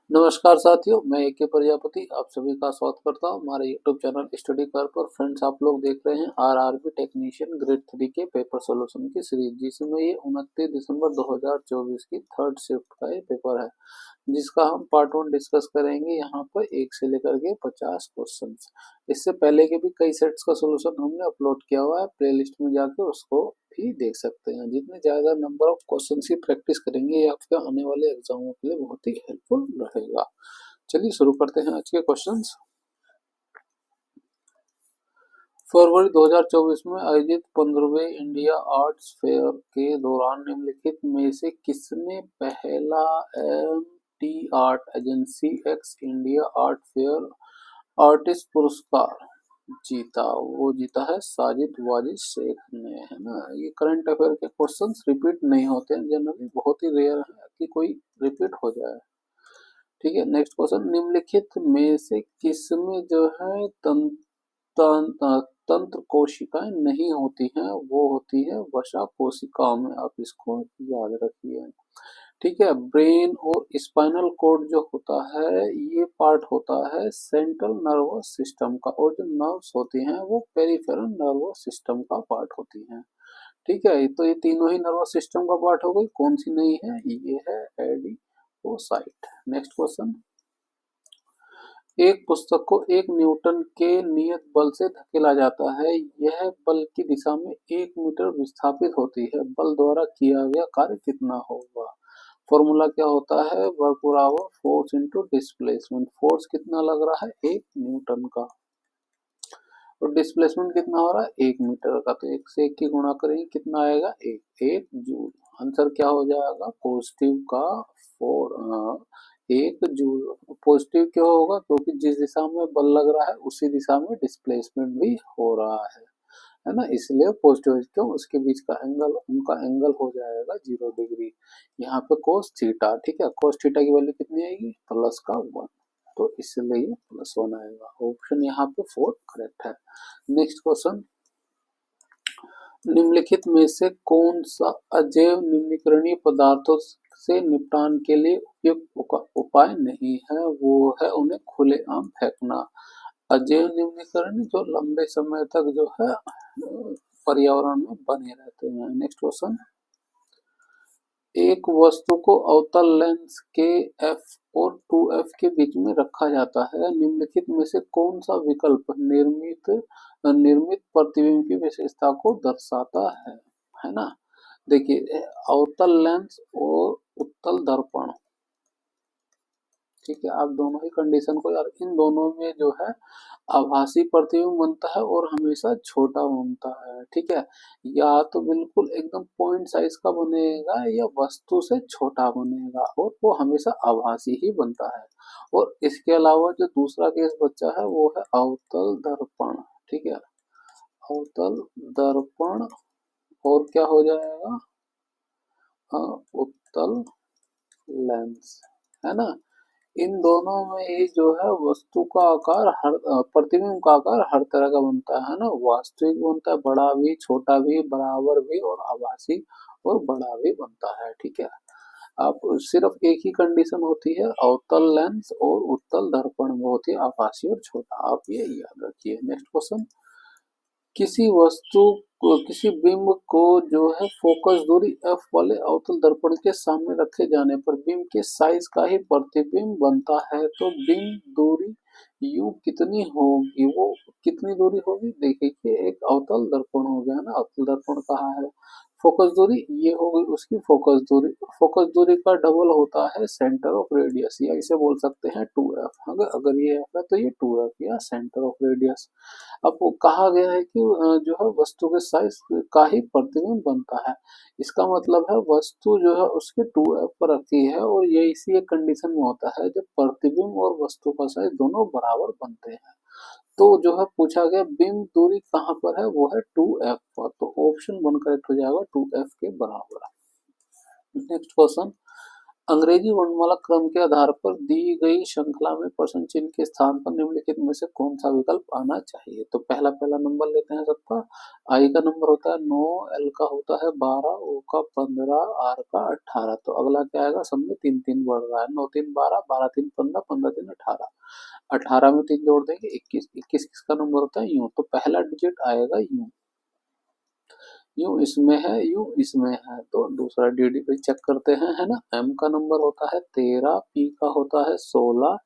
नमस्कार साथियों, मैं ए के प्रजापति आप सभी का स्वागत करता हूं हमारे यूट्यूब चैनल स्टडी कर पर। फ्रेंड्स, आप लोग देख रहे हैं आरआरबी टेक्नीशियन ग्रेड 3 के पेपर सॉल्यूशन की सीरीज, जिसमें ये 29 दिसंबर 2024 की थर्ड शिफ्ट का ये पेपर है, जिसका हम पार्ट 1 डिस्कस करेंगे। यहाँ पर 1 से लेकर के 50 क्वेश्चंस। इससे पहले के भी कई सेट्स का सॉल्यूशन हमने अपलोड किया हुआ है, प्लेलिस्ट में जाके उसको भी देख सकते हैं। जितने ज़्यादा नंबर ऑफ क्वेश्चंस की प्रैक्टिस करेंगे, ये आपके आने वाले एग्जामों के लिए बहुत ही हेल्पफुल रहेगा। चलिए शुरू करते हैं आज के क्वेश्चंस। फरवरी 2024 में आयोजित 15वें इंडिया आर्ट्स फेयर के दौरान निम्नलिखित में से किसने पहला MT. Art agency x India art fair artist पुरस्कार जीता? वो जीता है साजिद वाजिद शेख ने, है ना। ये करंट अफेयर के क्वेश्चंस रिपीट नहीं होते हैं जनरली, बहुत ही रेयर है कि कोई रिपीट हो जाए। ठीक है, नेक्स्ट क्वेश्चन। निम्नलिखित में से किसमें जो है तंत्र कोशिकाएं नहीं होती हैं? वो होती है वसा कोशिकाओं में। आप इसको याद रखिए। ठीक है, ब्रेन और स्पाइनल कोड जो होता है, ये पार्ट होता है सेंट्रल नर्वस सिस्टम का, और जो नर्व्स होती हैं वो पेरिफेरल नर्वस सिस्टम का पार्ट होती हैं। ठीक है, तो ये तीनों ही नर्वस सिस्टम का पार्ट हो गई। कौन सी नहीं है? ये है एडिपोसाइट। Next question. एक पुस्तक को 1 न्यूटन के नियत बल से धकेला जाता है। यह बल की दिशा में 1 मीटर विस्थापित होती है। बल द्वारा किया गया कार्य कितना होगा? फॉर्मूला क्या होता है? Work per hour force into displacement. Force कितना लग रहा है? 1 न्यूटन का, और डिस्प्लेसमेंट कितना हो रहा है? 1 मीटर का। तो 1 से 1 की गुणा करेंगे, कितना आएगा? 1 जूल। आंसर क्या हो जाएगा? पॉजिटिव का 1 जूल। पॉजिटिव क्यों होगा? क्योंकि जिस दिशा में बल लग रहा है उसी दिशा में डिस्प्लेसमेंट भी हो रहा है ना, इसलिए पॉजिटिव। क्यों? उसके बीच का एंगल, उनका एंगल हो जाएगा 0 डिग्री। यहाँ पे कोस थीटा। ठीक है, कोस थीटा की वैल्यू कितनी आएगी? प्लस का 1, तो इसलिए +1 आएगा। ऑप्शन यहाँ पे 4 करेक्ट है। Next question. निम्नलिखित में से कौन सा अजैव निम्नीकरणीय पदार्थों से निपटान के लिए उपयुक्त उपाय नहीं है? वो है उन्हें खुलेआम फेंकना। अजैव निम्नीकरण जो लंबे समय तक जो है पर्यावरण में बने रहते हैं। Next question. एक वस्तु को अवतल लेंस के f और 2f के बीच में रखा जाता है। निम्नलिखित में से कौन सा विकल्प निर्मित प्रतिबिंब की विशेषता को दर्शाता है ना। देखिए, अवतल लेंस और उत्तल दर्पण। ठीक है, आप दोनों ही कंडीशन को यार, इन दोनों में जो है आभासी प्रतिबिंब बनता है और हमेशा छोटा बनता है। ठीक है, या तो बिल्कुल एकदम पॉइंट साइज का बनेगा या वस्तु से छोटा बनेगा, और वो हमेशा आभासी ही बनता है। और इसके अलावा जो दूसरा केस बचा है वो है अवतल दर्पण। ठीक है, अवतल दर्पण, और क्या हो जाएगा? उत्तल लेंस, है ना। इन दोनों में ही जो है वस्तु का आकार हर प्रतिबिंब का आकार हर तरह का बनता है ना। वास्तविक बनता है, बड़ा भी, छोटा भी, बराबर भी, और आभासी और बड़ा भी बनता है। ठीक है, आप सिर्फ एक ही कंडीशन होती है अवतल लेंस और उत्तल दर्पण में होती है आभासी और छोटा। आप ये याद रखिए। Next question. किसी वस्तु को, किसी बिंब को जो है फोकस दूरी f वाले अवतल दर्पण के सामने रखे जाने पर बिंब के साइज का ही प्रतिबिंब बनता है, तो बिंब दूरी u कितनी होगी? वो कितनी दूरी होगी? देखिए, एक अवतल दर्पण हो गया ना, अवतल दर्पण कहाँ है? फोकस दूरी ये होगी उसकी फोकस दूरी। फोकस दूरी का डबल होता है सेंटर ऑफ रेडियस, या इसे बोल सकते हैं 2f। अगर ये f है तो ये 2f या सेंटर ऑफ रेडियस। अब वो कहा गया है कि जो है वस्तु के साइज का ही प्रतिबिंब बनता है। इसका मतलब है वस्तु जो है उसके 2f पर रखी है, और ये इसी एक कंडीशन में होता है जब प्रतिबिंब और वस्तु का साइज दोनों बराबर बनते हैं। तो जो है पूछा गया बिंब दूरी कहाँ पर है? वो है 2f पर, तो ऑप्शन 1 करेक्ट हो जाएगा 2f के बराबर। Next question. अंग्रेजी वर्णमाला क्रम के आधार पर दी गई श्रृंखला में प्रश्न चिन्ह के स्थान पर निम्नलिखित में से कौन सा विकल्प आना चाहिए। तो पहला पहला नंबर लेते हैं सबका। आई का नंबर होता है 9, एल का होता है 12, ओ का 15, आर का 18। तो अगला क्या आएगा, सब में तीन तीन बढ़ रहा है, 9 3 12, 12 3 15, 15 3 18। 18 में तीन जोड़ देंगे 21, 21 किसका नंबर होता है, यूं। तो पहला डिजिट आएगा यूं, यूं इसमें है, यूं इसमें है। तो दूसरा डी पे चेक करते हैं, है ना। एम का नंबर होता है 13, पी का होता है 16,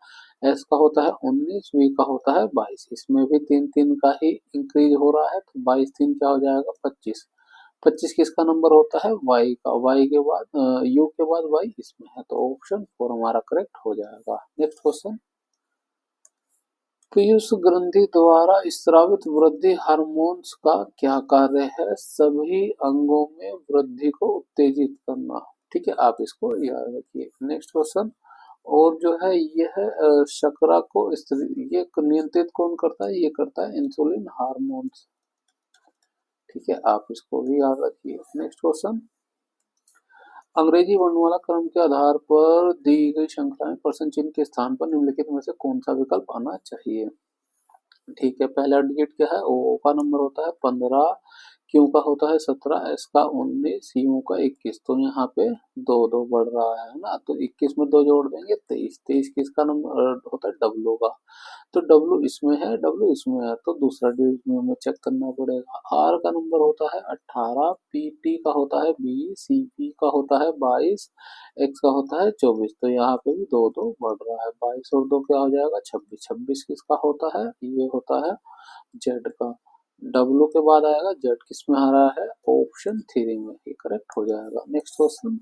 एस का होता है 19, वी का होता है 22। इसमें भी तीन तीन का ही इंक्रीज हो रहा है, तो 22 तीन क्या हो जाएगा 25। 25 किसका नंबर होता है, वाई का। वाई के बाद यू के बाद वाई इसमें है, तो ऑप्शन 4 हमारा करेक्ट हो जाएगा। Next question. पीयूष ग्रंथि द्वारा स्रावित वृद्धि हार्मोन्स का क्या कार्य है, सभी अंगों में वृद्धि को उत्तेजित करना। ठीक है, आप इसको याद रखिए। Next question. और जो है ये है शकरा को ये नियंत्रित कौन करता है, ये करता है इंसुलिन हार्मोन्स। ठीक है, आप इसको भी याद रखिए। Next question. अंग्रेजी वर्णमाला क्रम के आधार पर दी गई श्रृंखला में प्रश्न चिन्ह के स्थान पर निम्नलिखित में से कौन सा विकल्प आना चाहिए। ठीक है, पहला डिजिट क्या है, ओ का नंबर होता है 15, क्यू का होता है 17, एस का 19, यू का 21। तो यहाँ पे दो दो बढ़ रहा है ना, तो 21 में दो जोड़ देंगे 23। 23 किसका नंबर होता है, डब्लू का। तो डब्लू इसमें है, डब्लू इसमें है, तो दूसरा डिजिट में हमें चेक करना पड़ेगा। आर का नंबर होता है 18, पी टी का होता है 20, सी पी का होता है 22, एक्स का होता है 24। तो यहाँ पे भी दो दो बढ़ रहा है, 22 और दो क्या हो जाएगा 26। 26 किसका होता है, ये होता है जेड का। डब्लू के बाद आएगा जेड, किस में आ रहा है, ऑप्शन 3 में, ये करेक्ट हो जाएगा। Next question.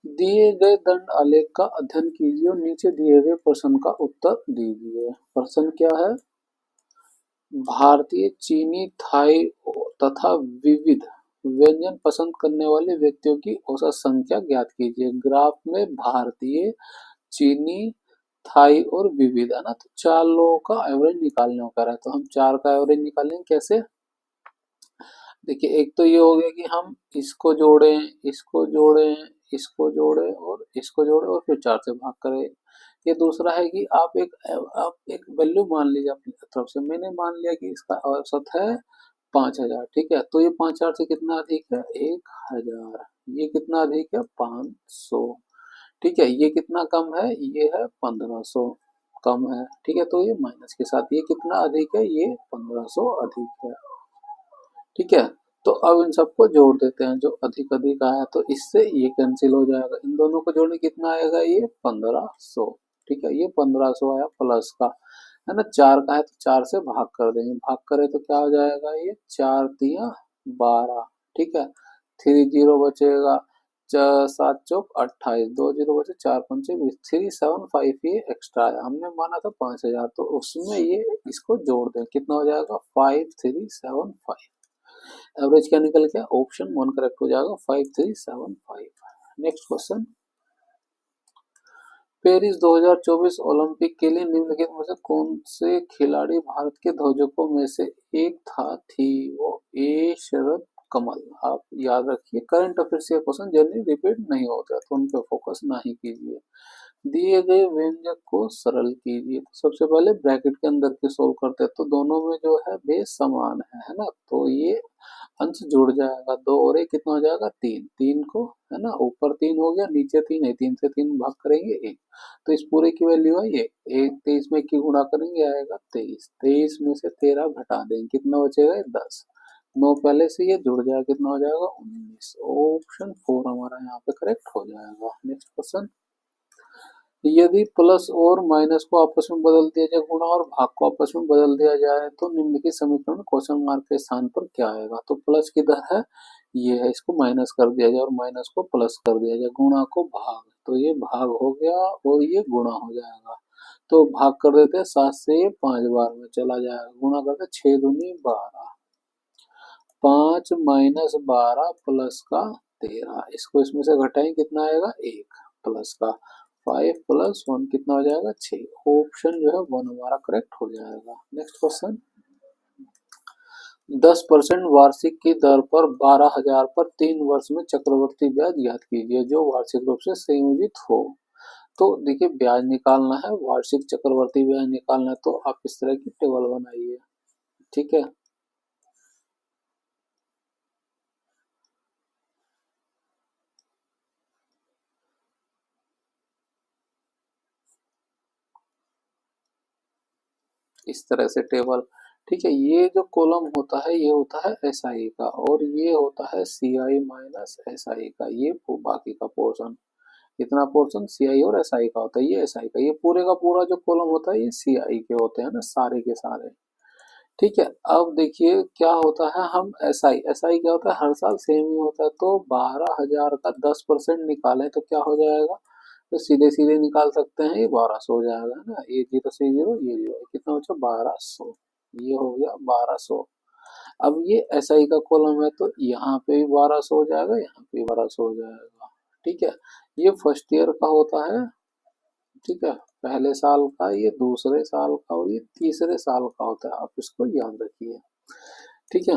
दिए गए दंड आलेख का अध्ययन कीजिए और नीचे दिए गए प्रश्न का उत्तर दीजिए। प्रश्न क्या है, भारतीय, चीनी, थाई तथा विविध व्यंजन पसंद करने वाले व्यक्तियों की औसत संख्या ज्ञात कीजिए। ग्राफ में भारतीय, चीनी, थाई और विविध है ना, तो चार लोगों का एवरेज निकालने को कह रहा है। तो हम चार का एवरेज निकालेंगे कैसे। देखिए, एक तो ये हो गया कि हम इसको जोड़ें, इसको जोड़ें, इसको जोड़ें और इसको जोड़ें और फिर चार से भाग करें। ये दूसरा है कि आप एक वैल्यू मान लीजिए अपनी तरफ से। मैंने मान लिया कि इसका औसत है 5,000। ठीक है, तो ये 5,000 से कितना अधिक है, 1,000। ये कितना अधिक है, 500। ठीक है, ये कितना कम है, ये है 1,500 कम है। ठीक है, तो ये माइनस के साथ, ये कितना अधिक है, ये 1,500 अधिक है। ठीक है, तो अब इन सबको जोड़ देते हैं, जो अधिक अधिक आया, तो इससे ये कैंसिल हो जाएगा। इन दोनों को जोड़ने कितना आएगा, ये 1,500। ठीक है, ये 1,500 आया प्लस का, है ना। चार का है तो चार से भाग कर देंगे, भाग करें तो क्या हो जाएगा, ये 4 तिया 12। ठीक है, 3 जीरो बचेगा, 7 चौक 28, 2 जीरो बचे, 4 पंचे 20, 375 ये एक्स्ट्रा आया। हमने माना था 5,000, तो उसमें ये इसको जोड़ दें, कितना हो जाएगा 5375। एवरेज क्या निकल गया, ऑप्शन 1 करेक्ट हो जाएगा, 5375। Next question. पेरिस 2024 ओलंपिक के लिए निम्नलिखित में से कौन से खिलाड़ी भारत के ध्वजकों में से एक थी, वो ए शरद कमल। आप याद रखिए, करंट अफेयर्स के क्वेश्चन जल्दी रिपीट नहीं होते, तो उन पर फोकस ना ही कीजिए। दिए गए व्यंजक को सरल कीजिए। तो सबसे पहले ब्रैकेट के अंदर के सोल्व करते हैं, तो दोनों में जो है बेस समान है ना, तो ये अंश जुड़ जाएगा। दो और एक कितना हो जाएगा, तीन। तीन को, है ना, ऊपर तीन हो गया, नीचे तीन है, तीन से तीन भाग करेंगे एक, तो इस पूरे की वैल्यू है ये एक। 23 में की गुणा करेंगे आएगा 23। 23 में से 13 घटा देंगे, कितना बचेगा 10। 9 पहले से ये जुड़ जाएगा, कितना हो जाएगा 19। ऑप्शन 4 हमारा यहाँ पे करेक्ट हो जाएगा। Next question. यदि प्लस और माइनस को आपस में बदल दिया जाए, गुणा और भाग को आपस में बदल दिया जाए, तो निम्नलिखित समीकरण क्वेश्चन मार्क के स्थान पर क्या आएगा। तो प्लस किधर है, ये है, इसको माइनस कर दिया जाए और माइनस को प्लस कर दिया जाए, गुणा को भाग, तो ये भाग हो गया और ये गुणा हो जाएगा। तो भाग कर देते हैं, 7 से ये 5 बार में चला जाएगा, गुणा करते 6 दूनी 12, 5 माइनस 12 प्लस का 13, इसको इसमें से घटाएं, कितना आएगा 1 प्लस का 5 प्लस 1 कितना हो जाएगा 6। ऑप्शन जो है 1 हमारा करेक्ट हो जाएगा। Next question. 10% वार्षिक की दर पर 12,000 पर 3 वर्ष में चक्रवृद्धि ब्याज ज्ञात कीजिए जो वार्षिक रूप से संयोजित हो। तो देखिए ब्याज निकालना है, वार्षिक चक्रवृद्धि ब्याज निकालना है, तो आप इस तरह की टेबल बनाइए। ठीक है, इस तरह से टेबल। ठीक है, ये जो कॉलम होता है ये होता है एसआई का, और ये होता है सीआई माइनस एसआई का, ये बाकी का पोर्शन। इतना पोर्शन सीआई और एसआई का होता है, ये एसआई का, ये पूरे का पूरा जो कॉलम होता है ये सीआई के होते हैं ना, सारे के सारे। ठीक है, अब देखिए क्या होता है, हम एसआई एसआई क्या होता है, हर साल सेम ही होता है, तो 12,000 का 10% निकालें तो क्या हो जाएगा, तो सीधे सीधे निकाल सकते हैं, ये 1200 हो जाएगा, है ना, ये जीरो से जीरो, ये जीरो, कितना बचा 1200, ये हो गया 1200। अब ये एसआई का कॉलम है तो यहाँ पे भी 1200 हो जाएगा, यहाँ पे भी 1200 हो जाएगा। ठीक है, ये फर्स्ट ईयर का होता है। ठीक है, पहले साल का, ये दूसरे साल का, और ये तीसरे साल का होता है, आप इसको याद रखिए। ठीक है,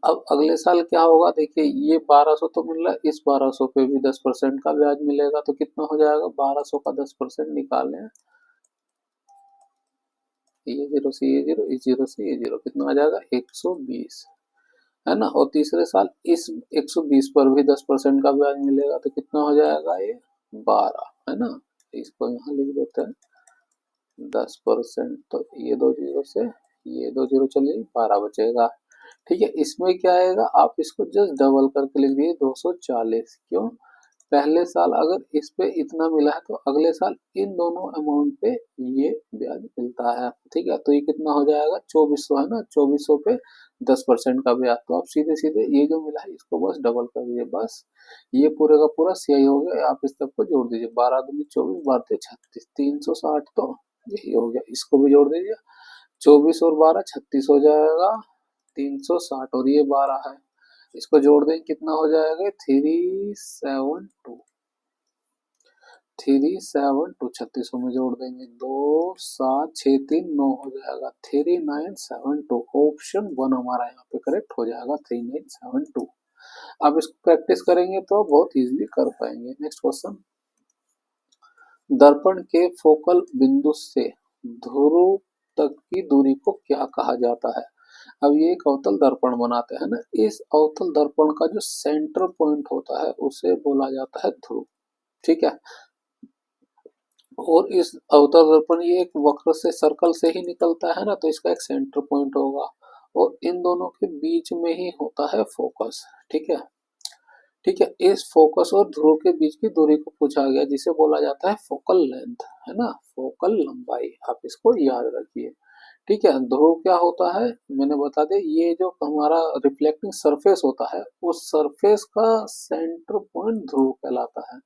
अब अगले साल क्या होगा, देखिए ये 1200 तो मिल रहा है, इस 1200 पे भी 10% का ब्याज मिलेगा, तो कितना हो जाएगा, 1200 का 10% निकालें, ये जीरो से ये जीरो, इस जीरो से ये जीरो, कितना आ जाएगा 120, है ना, और तीसरे साल इस 120 पर भी 10% का ब्याज मिलेगा, तो कितना हो जाएगा ये 12, है ना, इसको यहाँ लिख देते हैं 10%, तो ये दो जीरो से ये दो जीरो चलिए 12 बचेगा। ठीक है, इसमें क्या आएगा, आप इसको जस्ट डबल करके लिख दिए 240, क्यों, पहले साल अगर इस पे इतना मिला है तो अगले साल इन दोनों अमाउंट पे ये ब्याज मिलता है। ठीक है, तो ये कितना हो जाएगा 2400, है ना, 2400 पे 10% का ब्याज, तो आप सीधे सीधे ये जो मिला है इसको बस डबल कर दीजिए, बस ये पूरे का पूरा सीआई हो गया, आप इस सबको जोड़ दीजिए, 12 दूनी 24, 12 36, 360, तो यही हो गया, इसको भी जोड़ दीजिए, 24 और 12 36 हो जाएगा, 360, और ये 12 है, इसको जोड़ दें कितना हो जाएगा 372, 372 36 में जोड़ देंगे, 2 7 6 3 9 हो जाएगा 3972, ऑप्शन वन हमारा यहाँ पे करेक्ट हो जाएगा 3972। आप इसको प्रैक्टिस करेंगे तो बहुत इजीली कर पाएंगे। नेक्स्ट क्वेश्चन, दर्पण के फोकल बिंदु से ध्रुव तक की दूरी को क्या कहा जाता है। अब ये एक अवतल दर्पण बनाते हैं ना, इस अवतल दर्पण का जो सेंटर पॉइंट होता है उसे बोला जाता है ध्रुव। ठीक है, और इस अवतल दर्पण ये एक वक्र से सर्कल से ही निकलता है ना, तो इसका एक सेंटर पॉइंट होगा, और इन दोनों के बीच में ही होता है फोकस। ठीक है, ठीक है, इस फोकस और ध्रुव के बीच की दूरी को पूछा गया जिसे बोला जाता है फोकल लेंथ, है ना, फोकल लंबाई, आप इसको याद रखिए। ठीक है, ध्रुव क्या होता है मैंने बता दिया, ये जो हमारा रिफ्लेक्टिंग सरफेस होता है उस सरफेस का सेंटर पॉइंट ध्रुव कहलाता है।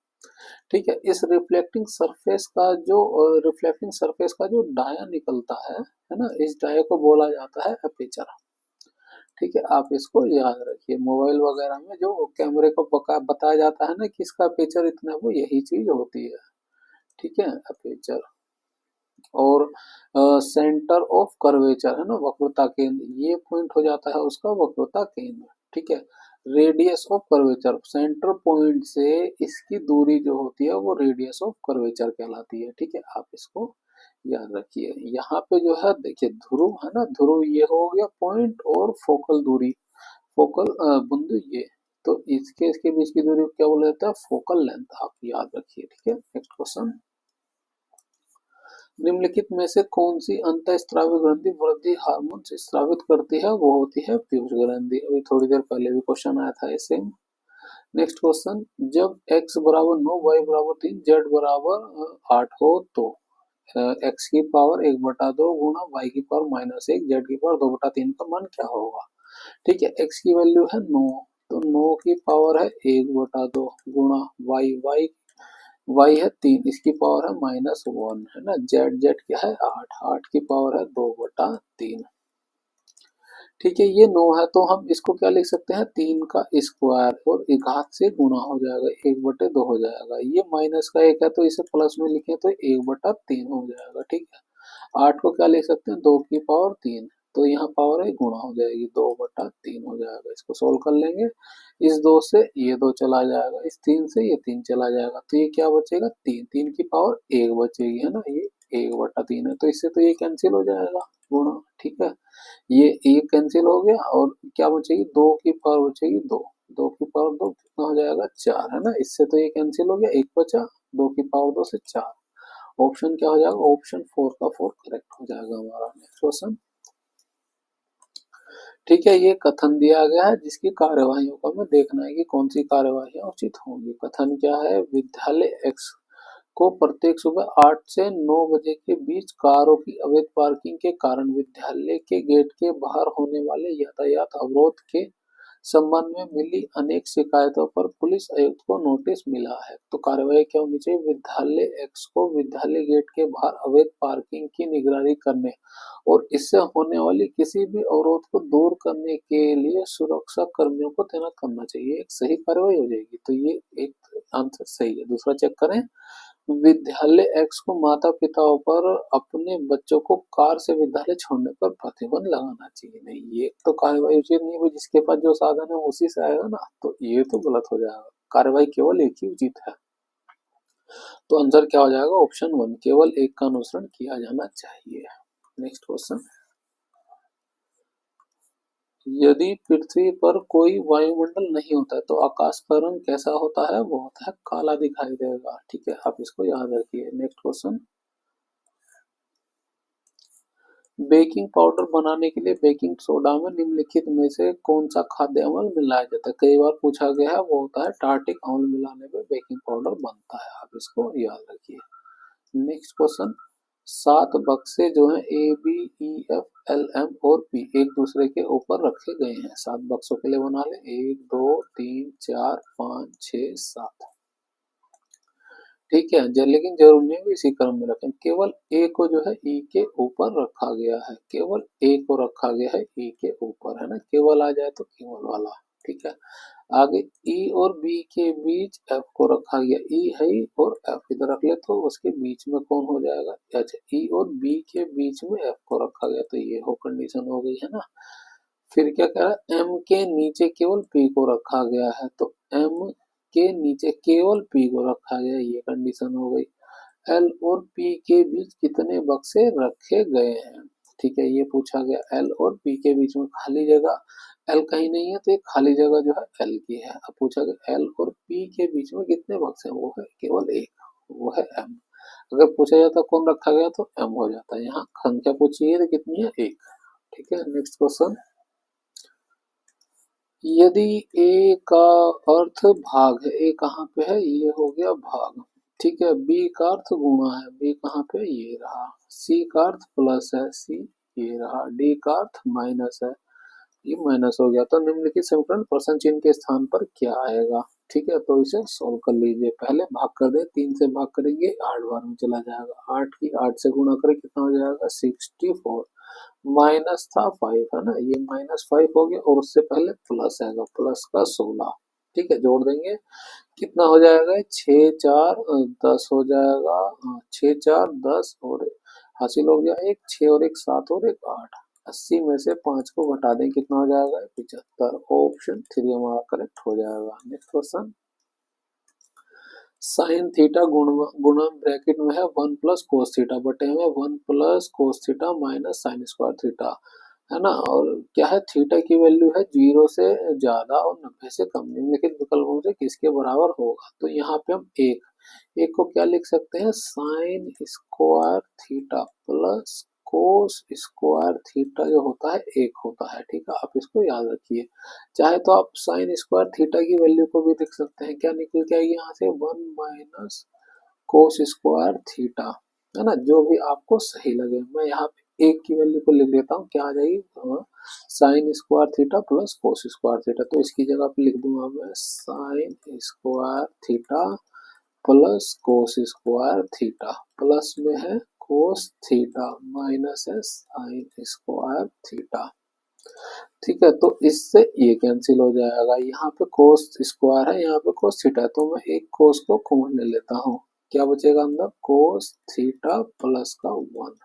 ठीक है, इस रिफ्लेक्टिंग सरफेस का जो डाया निकलता है ना, इस डाया को बोला जाता है अपेचर। ठीक है, आप इसको याद रखिए, मोबाइल वगैरह में जो कैमरे को बताया जाता है ना कि इसका अपेचर इतना है, वो यही चीज होती है। ठीक है, अपेचर, और सेंटर ऑफ कर्वेचर है ना, वक्रता केंद्र, ये पॉइंट हो जाता है उसका वक्रता केंद्र। ठीक है, radius of curvature, centre point से इसकी दूरी जो होती है वो रेडियस ऑफ कर्वेचर कहलाती है। ठीक है, आप इसको याद रखिए। यहाँ पे जो है देखिए ध्रुव है ना, ध्रुव ये हो गया पॉइंट, और फोकल दूरी, फोकल बिंदु ये, तो इसके इसके बीच की दूरी को क्या बोला जाता है, फोकल लेंथ, आप याद रखिए। ठीक है, नेक्स्ट क्वेश्चन, निम्नलिखित में से कौन सी अंतःस्रावी ग्रंथि वृद्धि हार्मोन स्रावित करती है, वो होती है पीयूष ग्रंथि। अभी थोड़ी देर पहले भी क्वेश्चन आया था ऐसे। नेक्स्ट क्वेश्चन, जब x बराबर 9, y बराबर 3, z बराबर 8 हो तो x की पावर 1/2 गुणा y की पावर -1, z की पावर 2/3 का मान क्या होगा। ठीक है, x की वैल्यू है 9, तो 9 की पावर है 1/2 गुणा y y है 3, इसकी पावर है -1, है ना, z क्या है 8, 8 की पावर है 2/3। ठीक है, ये 9 है तो हम इसको क्या लिख सकते हैं, 3 का स्क्वायर और घात से गुणा हो जाएगा, 1/2 हो जाएगा, ये माइनस का 1 है तो इसे प्लस में लिखे तो 1/3 हो जाएगा। ठीक है, 8 को क्या लिख सकते हैं, 2 की पावर 3, तो यहाँ पावर है गुणा हो जाएगी, 2/3 हो जाएगा। इसको सोल्व कर लेंगे, इस 2 से ये 2 चला जाएगा, इस 3 से ये 3 चला जाएगा, तो ये क्या बचेगा, 3, 3 की पावर 1 बचेगी, है ना, ये 1/3 है, तो इससे तो ये कैंसिल हो जाएगा गुणा, ठीक है। ये 1 कैंसिल हो गया और क्या बचेगी, 2 की पावर बचेगी 2, 2 की पावर 2 कितना हो जाएगा, 4, है ना, इससे तो ये कैंसिल हो गया, 1 बचा, 2 की पावर 2 से 4। ऑप्शन क्या हो जाएगा, ऑप्शन 4 का 4 करेक्ट हो जाएगा हमारा। नेक्स्ट क्वेश्चन, ठीक है, ये कथन दिया गया है जिसकी कार्यवाहियों का हमें देखना है कि कौन सी कार्यवाही उचित होंगी। कथन क्या है, विद्यालय एक्स को प्रत्येक सुबह 8 से 9 बजे के बीच कारों की अवैध पार्किंग के कारण विद्यालय के गेट के बाहर होने वाले यातायात अवरोध के संबंध में मिली अनेक शिकायतों पर पुलिस आयुक्त को नोटिस मिला है। तो कार्यवाही क्या होनी चाहिए, विद्यालय एक्स को विद्यालय गेट के बाहर अवैध पार्किंग की निगरानी करने और इससे होने वाली किसी भी अवरोध को दूर करने के लिए सुरक्षा कर्मियों को तैनात करना चाहिए, एक सही कार्रवाई हो जाएगी। तो ये एक आंसर सही है। दूसरा चेक करें, विद्यालय एक्स को माता पिताओं पर अपने बच्चों को कार से विद्यालय छोड़ने पर प्रतिबंध लगाना चाहिए। नहीं, ये तो कार्रवाई उचित नहीं है, जिसके पास जो साधन है उसी से आएगा ना, तो ये तो गलत हो जाएगा। कार्रवाई केवल एक ही उचित है, तो आंसर क्या हो जाएगा, ऑप्शन 1, केवल एक का अनुसरण किया जाना चाहिए। नेक्स्ट क्वेश्चन, यदि पृथ्वी पर कोई वायुमंडल नहीं होता है तो आकाश का रंग कैसा होता है, वो होता है काला दिखाई देगा, ठीक है, आप इसको याद रखिए। नेक्स्ट क्वेश्चन, बेकिंग पाउडर बनाने के लिए बेकिंग सोडा में निम्नलिखित में से कौन सा खाद्य अम्ल मिलाया जाता है, कई बार पूछा गया है, वो होता है टार्टिक अम्ल मिलाने में बेकिंग पाउडर बनता है, आप इसको याद रखिए। नेक्स्ट क्वेश्चन, 7 बक्से जो हैं ABEFLM और P एक दूसरे के ऊपर रखे गए हैं, 7 बक्सों के लिए बना ले, 1 2 3 4 5 6 7, ठीक है, लेकिन जरूरी नहीं है इसी क्रम में रखें, केवल ए को जो है ई के ऊपर रखा गया है, केवल ए को रखा गया है ई के ऊपर, है ना, केवल आ जाए तो केवल वाला, ठीक है। आगे ई और बी के बीच एफ को रखा गया, ई है ई और एफ इधर रख ले तो उसके बीच में कौन हो जाएगा, अच्छा, ई और बी के बीच में एफ को रखा गया, तो ये हो कंडीशन हो गई, है ना। फिर क्या कह रहा है, एम के नीचे केवल पी को रखा गया है, तो एम के नीचे केवल पी को रखा गया, ये कंडीशन हो गई। एल और पी के बीच कितने बक्से रखे गए हैं, ठीक है, ये पूछा गया। एल और पी के बीच में खाली जगह, एल कहीं नहीं है तो ये खाली जगह जो है एल की है। अब पूछा गया एल और पी के बीच में कितने बक्से हैं, वो है केवल एक, वो है एम। अगर पूछा जाता कौन रखा गया तो एम हो जाता है, यहाँ संख्या पूछी है तो कितनी है, एक, ठीक है। नेक्स्ट क्वेश्चन, यदि ए का अर्थ भाग है, ए कहाँ पे है, ये हो गया भाग, ठीक है, बी का अर्थ गुणा है, बी कहाँ पे, ये रहा, सी का अर्थ प्लस है, सी ये रहा, डी का अर्थ माइनस है, ये माइनस हो गया, तो निम्नलिखित समीकरण प्रश्न चिन्ह के स्थान पर क्या आएगा, ठीक है, तो इसे सोल्व कर लीजिए। पहले भाग कर दे, 3 से भाग करेंगे 8 बार में चला जाएगा, 8 की 8 से गुणा करें कितना हो जाएगा, 64, माइनस था 5, है ना, ये -5 हो गया और उससे पहले प्लस आएगा, प्लस का 16, ठीक है, जोड़ देंगे कितना हो जाएगा, 6 4 10 हो जाएगा, 6 4 10 और हासिल हो गया एक, 6 और एक 7 और एक 8, 80 में से 5 को घटा दें कितना हो जाएगा, 75, ऑप्शन 3 हमारा करेक्ट हो जाएगा। नेक्स्ट क्वेश्चन, साइन थीटा गुणा ब्रैकेट में है 1 प्लस कोस थीटा बटे में 1 plus cos theta minus sine square theta, है ना, और क्या है, थीटा की वैल्यू है 0 से ज्यादा और 90 से कम, निम्नलिखित विकल्पों से किसके बराबर होगा, तो यहाँ पे हम एक को क्या लिख सकते हैं, sine square theta plus cos square theta जो होता है एक होता है, ठीक है, आप इसको याद रखिए। चाहे तो आप साइन स्क्वायर थीटा की वैल्यू को भी लिख सकते हैं, क्या निकल के आएगी यहाँ से, 1 माइनस कोस स्क्वायर थीटा, है ना, जो भी आपको सही लगे। मैं यहाँ पे एक की वैल्यू को लिख देता हूँ, क्या आ जाएगी, sine square theta plus cos square theta, तो इसकी जगह पे लिख दूंगा मैं sine square theta plus cos square theta, plus में है कोस थीटा माइनस है साइन स्क्वायर थीटा, ठीक है, तो इससे ये कैंसिल हो जाएगा, यहाँ पे कोस स्क्वायर है, यहाँ पे कोस थीटा है, तो मैं एक कोस को कॉमन ले लेता हूँ, क्या बचेगा अंदर, कोस थीटा प्लस का 1,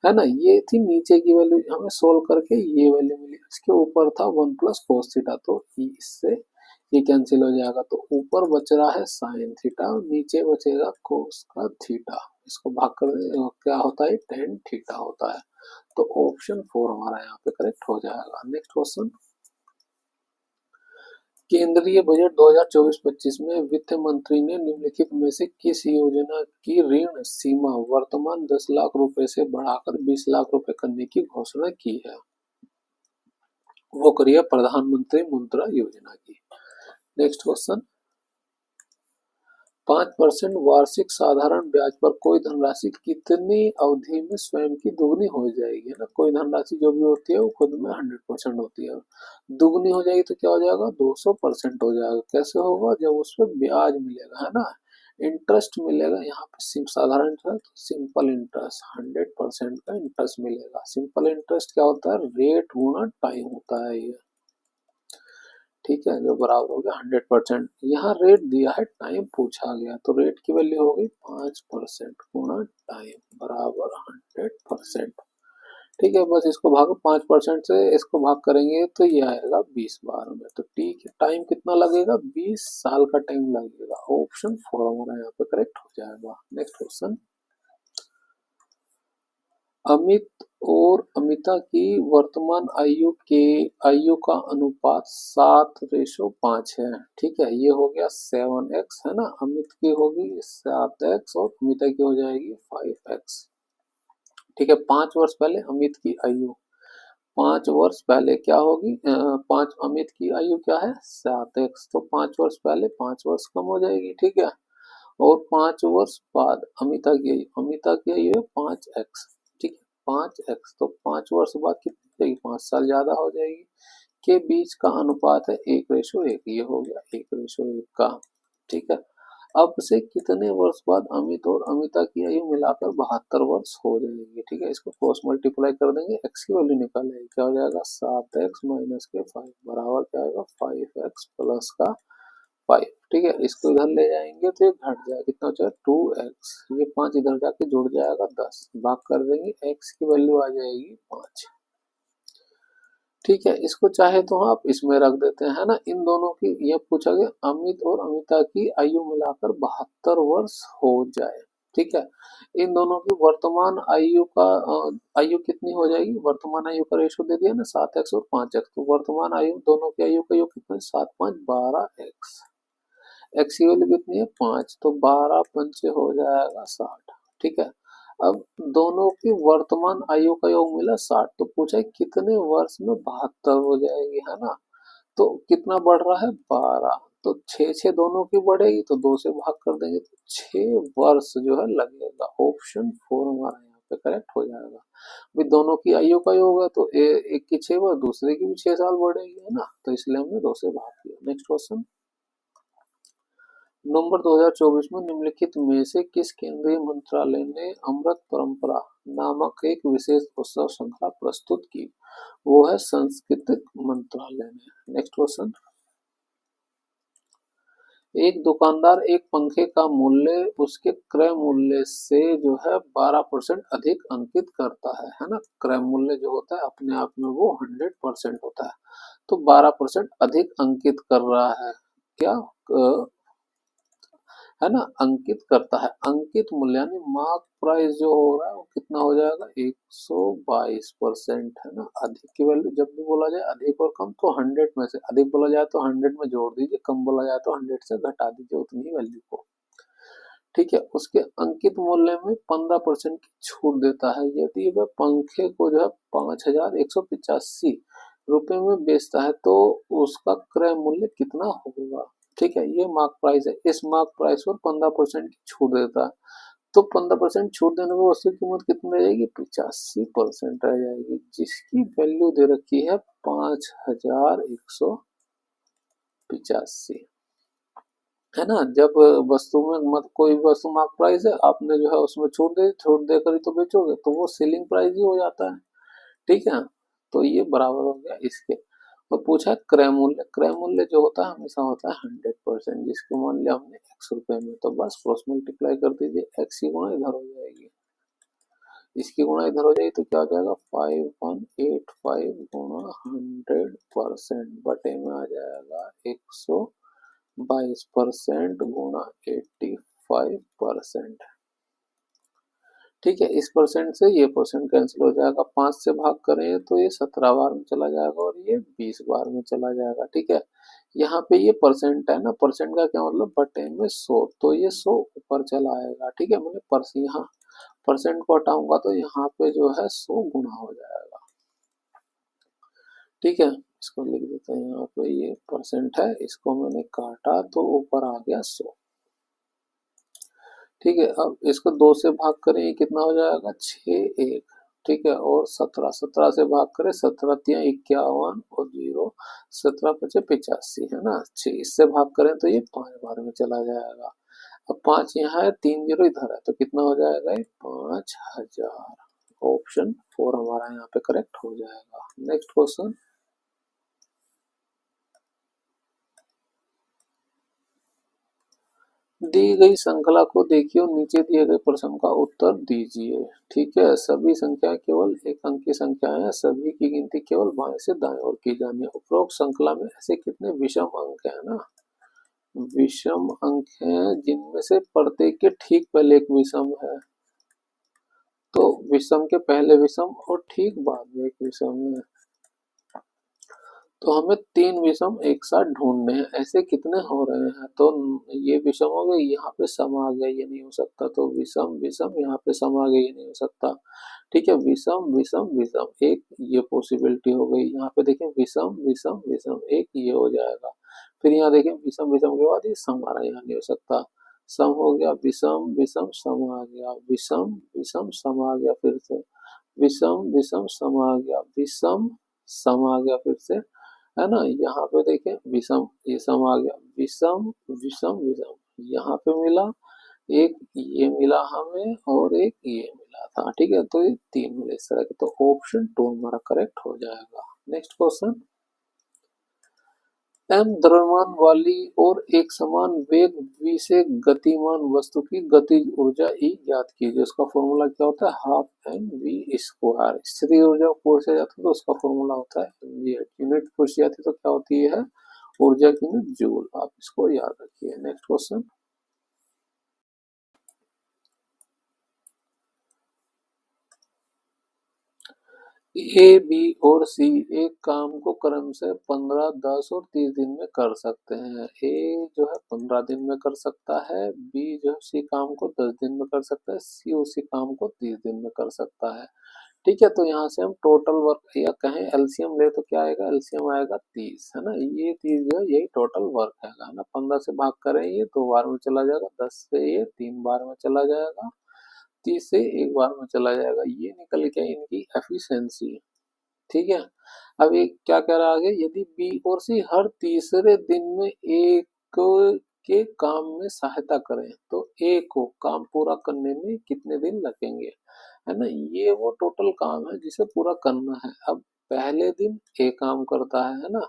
है ना। ये थी नीचे की वैल्यू, हमें सोल्व करके ये वैल्यू मिली। इसके ऊपर था 1 + cos थीटा, तो इससे ये कैंसिल हो जाएगा, तो ऊपर बच रहा है साइन थीटा और नीचे बचेगा कोस का थीटा। इसको भाग कर दे, क्या होता है, टेन थीटा होता है। तो ऑप्शन 4 हमारा यहाँ पे करेक्ट हो जाएगा। नेक्स्ट क्वेश्चन, केंद्रीय बजट 2024-25 में वित्त मंत्री ने निम्नलिखित में से किस योजना की ऋण सीमा वर्तमान 10 लाख रुपए से बढ़ाकर 20 लाख रुपए करने की घोषणा की है? वो करिए प्रधानमंत्री मुद्रा योजना की। नेक्स्ट क्वेश्चन, 5% वार्षिक साधारण ब्याज पर कोई धनराशि कितनी अवधि में स्वयं की दुगनी हो जाएगी, है ना। कोई धनराशि जो भी होती है वो खुद में 100% होती है, दुगनी हो जाएगी तो क्या हो जाएगा, 200% हो जाएगा। कैसे होगा, जब उस पर ब्याज मिलेगा, है ना, इंटरेस्ट मिलेगा। यहाँ पे साधारण तो सिंपल इंटरेस्ट 100% का इंटरेस्ट मिलेगा। सिंपल इंटरेस्ट क्या होता है, रेट गुना टाइम होता है ये, ठीक है, जो बराबर हो गया 100%। यहाँ रेट दिया है, टाइम पूछा गया, तो रेट की वैल्यू हो गई 5% गुना टाइम बराबर 100%। ठीक है, बस इसको भागो 5% से, इसको भाग करेंगे तो ये आएगा 20 बार में। तो ठीक है, टाइम कितना लगेगा, 20 साल का टाइम लगेगा। ऑप्शन 4 हमारा यहाँ पे करेक्ट हो जाएगा। नेक्स्ट क्वेश्चन, अमित और अमिता की वर्तमान आयु का अनुपात 7:5 है। ठीक है, ये हो गया 7x, है ना। अमित की होगी 7x और अमिता की हो जाएगी 5x। ठीक है, 5 वर्ष पहले अमित की आयु, 5 वर्ष पहले क्या होगी, पांच, अमित की आयु क्या है 7x, तो 5 वर्ष पहले 5 वर्ष कम हो जाएगी। ठीक है, और 5 वर्ष बाद अमिता की आयु है 5x। ठीक है, 5x, तो 5 वर्ष बाद कितनी हो जाएगी, 5 साल ज्यादा हो जाएगी। के बीच का अनुपात है 1:1, ये हो गया 1:1 का। ठीक है, अब से कितने वर्ष बाद अमित और अमिता की आयु मिलाकर 72 वर्ष हो जाएगी। ठीक है, इसको क्रॉस मल्टीप्लाई कर देंगे, एक्स की वैल्यू निकालेंगे, क्या हो जाएगा 7x माइनस के 5 बराबर क्या आएगा 5x प्लस का 5। ठीक है, इसको इधर ले जाएंगे तो ये घट जाएगा, कितना हो जाएगा 2x, ये 5 इधर जाके जुड़ जाएगा 10, भाग कर देंगे, x की वैल्यू आ जाएगी 5। ठीक है, इसको चाहे तो आप इसमें रख देते हैं, है ना। इन दोनों की, ये पूछा गया अमित और अमिता की आयु मिलाकर 72 वर्ष हो जाए। ठीक है, इन दोनों की वर्तमान आयु का आयु कितनी हो जाएगी, वर्तमान आयु का रेशो दे दिया ना 7x और 5x, तो वर्तमान आयु दोनों की आयु का योग कितना, 7 5 12x। एक्स की वैल्यू कितनी है 5, तो 12 पंचे हो जाएगा 60। ठीक है, अब दोनों की वर्तमान आयु का योग मिला 60, तो पूछा है कितने वर्ष में 72 हो जाएगी, है ना। तो कितना बढ़ रहा है 12, तो 6 दोनों की बढ़ेगी, तो 2 से भाग कर देंगे, तो 6 वर्ष जो है लगेगा। ऑप्शन 4 हमारा यहाँ पे करेक्ट हो जाएगा। भाई दोनों की आयु का योग है, तो एक की 6 वर्ष, दूसरे की भी 6 साल बढ़ेगी, है ना, तो इसलिए हमने 2 से भाग किया। नेक्स्ट क्वेश्चन, नवंबर 2024 में निम्नलिखित में से किस केंद्रीय मंत्रालय ने अमृत परंपरा नामक एक विशेष उत्सव श्रृंखला प्रस्तुत की? वो है संस्कृति मंत्रालय ने। नेक्स्ट क्वेश्चन, एक दुकानदार एक पंखे का मूल्य उसके क्रय मूल्य से जो है 12% अधिक अंकित करता है ना। क्रय मूल्य जो होता है अपने आप में वो 100% होता है, तो 12% अधिक अंकित कर रहा है, क्या है ना, अंकित करता है। अंकित मूल्य यानी मार्क प्राइस जो हो रहा है वो कितना हो जाएगा 122%, है ना। अधिक की वैल्यू जब भी बोला जाए अधिक और कम, तो 100 में से अधिक बोला जाए तो 100 में जोड़ दीजिए, कम बोला जाए तो 100 से घटा दीजिए उतनी ही वैल्यू को। ठीक है, उसके अंकित मूल्य में 15% की छूट देता है यदि वह पंखे को जो है 5185 रुपए में बेचता है, तो उसका क्रय मूल्य कितना होगा। ठीक है, ये मार्क प्राइस है, इस मार्क प्राइस पर 15% की छूट देता है, तो 15% छूट देने पर वस्तु की कीमत कितनी रह जाएगी 85% रह जाएगी, जिसकी वैल्यू दे रखी है 5185, है ना। जब वस्तु में मत कोई वस्तु मार्क प्राइस है, आपने जो है उसमें छूट देकर ही तो बेचोगे, तो वो सेलिंग प्राइस ही हो जाता है। ठीक है, तो ये बराबर हो गया इसके। और पूछा है क्रय मूल्य जो होता है हमेशा होता है 100%, जिसको मान लिया हमने x रुपए में, तो बस क्रॉस मल्टीप्लाई कर दीजिए, x की गुणा इधर हो जाएगी। इसकी गुणा इधर हो जाएगी तो क्या हो जाएगा 5185 गुणा 100% बटे में आ जाएगा 122% गुणा 85%। ठीक है, इस परसेंट से ये परसेंट कैंसिल हो जाएगा, 5 से भाग करें तो ये 17 बार में चला जाएगा और ये 20 बार में चला जाएगा। ठीक है, यहाँ पे ये परसेंट है ना, परसेंट का क्या मतलब बटे में 100, तो ये 100 ऊपर चला आएगा। ठीक है, मैंने यहाँ परसेंट को हटाऊंगा तो यहाँ पे जो है 100 गुना हो जाएगा। ठीक है, इसको लिख देते हैं, यहाँ पे ये परसेंट है, इसको मैंने काटा तो ऊपर आ गया 100। ठीक है, अब इसको 2 से भाग करें ये कितना हो जाएगा 61। ठीक है, और 17 17 से भाग करें 17 तिया 51 और 0 17 पचे 85 है ना। 6 इससे भाग करें तो ये 5 बार में चला जाएगा। अब 5 यहाँ है 3 0 इधर है तो कितना हो जाएगा ये 5000। ऑप्शन 4 हमारा यहाँ पे करेक्ट हो जाएगा। नेक्स्ट क्वेश्चन, दी गई श्रृंखला को देखिए और नीचे दिए गए प्रश्न का उत्तर दीजिए। ठीक है, सभी संख्याएं केवल एक अंक की संख्याएं हैं, सभी की गिनती केवल बाएं से दाएं ओर की जानी है। उपरोक्त श्रृंखला में ऐसे कितने विषम अंक है ना, विषम अंक हैं जिनमें से प्रत्येक के ठीक पहले एक विषम है, तो विषम के पहले विषम और ठीक बाद में एक विषम है, तो हमें 3 विषम एक साथ ढूंढने हैं। ऐसे कितने हो रहे हैं, तो ये विषम हो गए, यहाँ पे सम आ गया, ये नहीं हो सकता, तो विषम विषम यहाँ पे सम आ गया, ये नहीं हो सकता। ठीक है, विषम विषम विषम एक, ये पॉसिबिलिटी हो गई। यहाँ पे देखें विषम विषम विषम एक, ये हो जाएगा। फिर यहाँ देखें विषम विषम के बाद ये सम आ रहा है, यहाँ नहीं हो सकता। सम हो गया, विषम विषम सम आ गया, विषम विषम सम आ गया, फिर से विषम विषम सम आ गया, विषम सम आ गया, फिर से है ना। यहाँ पे देखें विषम, ये सम आ गया, विषम विषम विषम, यहाँ पे मिला एक, ये मिला हमें और एक ये मिला था। ठीक है, तो ये 3 मिले इस तरह के, तो ऑप्शन 2 हमारा करेक्ट हो जाएगा। नेक्स्ट क्वेश्चन, एम द्रव्यमान वाली और एक समान वेग v से गतिमान वस्तु की गतिज ऊर्जा E ज्ञात कीजिए। उसका फॉर्मूला क्या होता है, हाफ एम वी स्क्वायर। स्थितिज ऊर्जा फोर्स से जाता है तो उसका फॉर्मूला होता है यूनिट फोर्स जाती है तो क्या होती है ऊर्जा की यूनिट जूल। आप इसको याद रखिए। नेक्स्ट क्वेश्चन, ए बी और सी एक काम को क्रम से 15 10 और 30 दिन में कर सकते हैं। ए जो है 15 दिन में कर सकता है, बी जो है उसी काम को 10 दिन में कर सकता है, सी उसी काम को 30 दिन में कर सकता है। ठीक है, तो यहाँ से हम टोटल वर्क या कहें एलसीएम ले तो क्या आएगा, एलसीएम आएगा 30 है ना। ये 30 जो है यही टोटल वर्क है ना। 15 से भाग करें ये 2 बार में चला जाएगा, 10 से ये 3 बार में चला जाएगा, 30 से 1 बार में चला जाएगा। ये निकल के इनकी एफिशिएंसी है। ठीक है, अब ये क्या कह रहा है आगे, यदि बी और सी हर तीसरे दिन में एक के काम में सहायता करें तो ए को काम पूरा करने में कितने दिन लगेंगे, है ना। ये वो टोटल काम है जिसे पूरा करना है। अब पहले दिन ए काम करता है ना,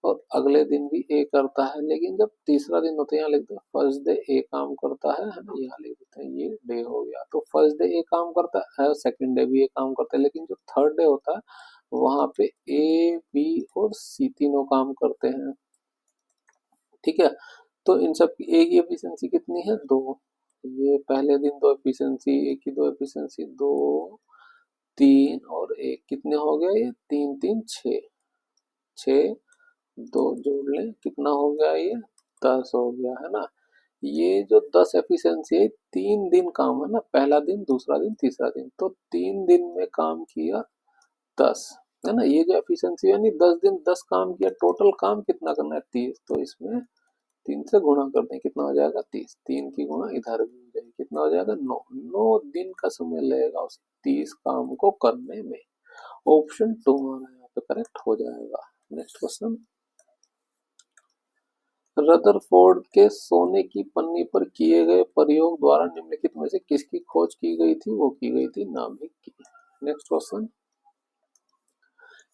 और अगले दिन भी ए करता है, लेकिन जब तीसरा दिन होता है यहाँ लिखते हैं फर्स्ट डे ए काम करता है ना, यहाँ लिख देते हैं ये डे हो गया। तो फर्स्ट डे ए काम करता है, सेकंड डे भी ए काम करता है, लेकिन जो थर्ड डे होता है वहां पे ए बी और सी तीनों काम करते हैं। ठीक है, तो इन सब की ए की एफिशिएंसी कितनी है 2, ये पहले दिन 2 एफिशिएंसी, ए की 2 एफिशिएंसी, 2 3 और एक कितने हो गए, ये 3 3 6, 6 2 जोड़ लें कितना हो गया, ये 10 हो गया है ना। ये जो 10 एफिशिएंसी है 3 दिन काम है ना, पहला दिन दूसरा दिन तीसरा दिन, तो 3 दिन में काम किया 10 है ना। ये जो एफिशिएंसी यानी 10 दिन 10 काम किया, टोटल काम कितना करना है 30, तो इसमें 3 से गुणा कर दें कितना हो जाएगा 30, 3 की गुणा इधर भी हो जाएगी, कितना हो जाएगा 9, 9 दिन का समय लगेगा उस 30 काम को करने में। ऑप्शन 2 हमारा यहाँ पे करेक्ट हो जाएगा। नेक्स्ट क्वेश्चन, रदरफोर्ड के सोने की पन्नी पर किए गए प्रयोग द्वारा निम्नलिखित में से किसकी खोज की गई थी, वो की गई थी नाभिक की। नेक्स्ट क्वेश्चन,